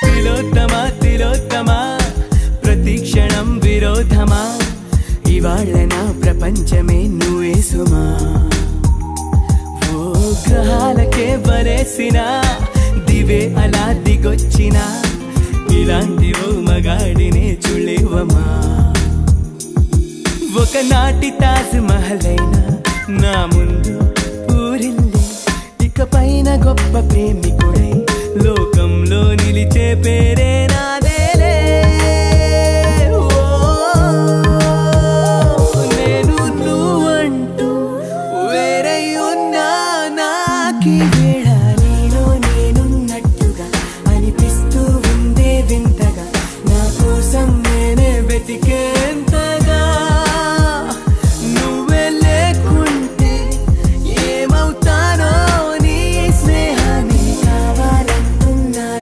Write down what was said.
తిలోత్తమ తిలోత్తమ ప్రతిక్షణం విరోధమా ఇవాళ నా ప్రపంచమే నువ్వే సుమా ఓ గ్రహాలకే వరేసిన దివే అలా దిగొచ్చిన ఇలాంటి ఓ మగాడినే చూడలేవమా ఒకనాటి తాజ్ మహల్ అయినా నా ముందు ఊరిల్లి ఇకపైన గొప్ప ప్రేమికుడై లోకంలో నిలిచే పేరే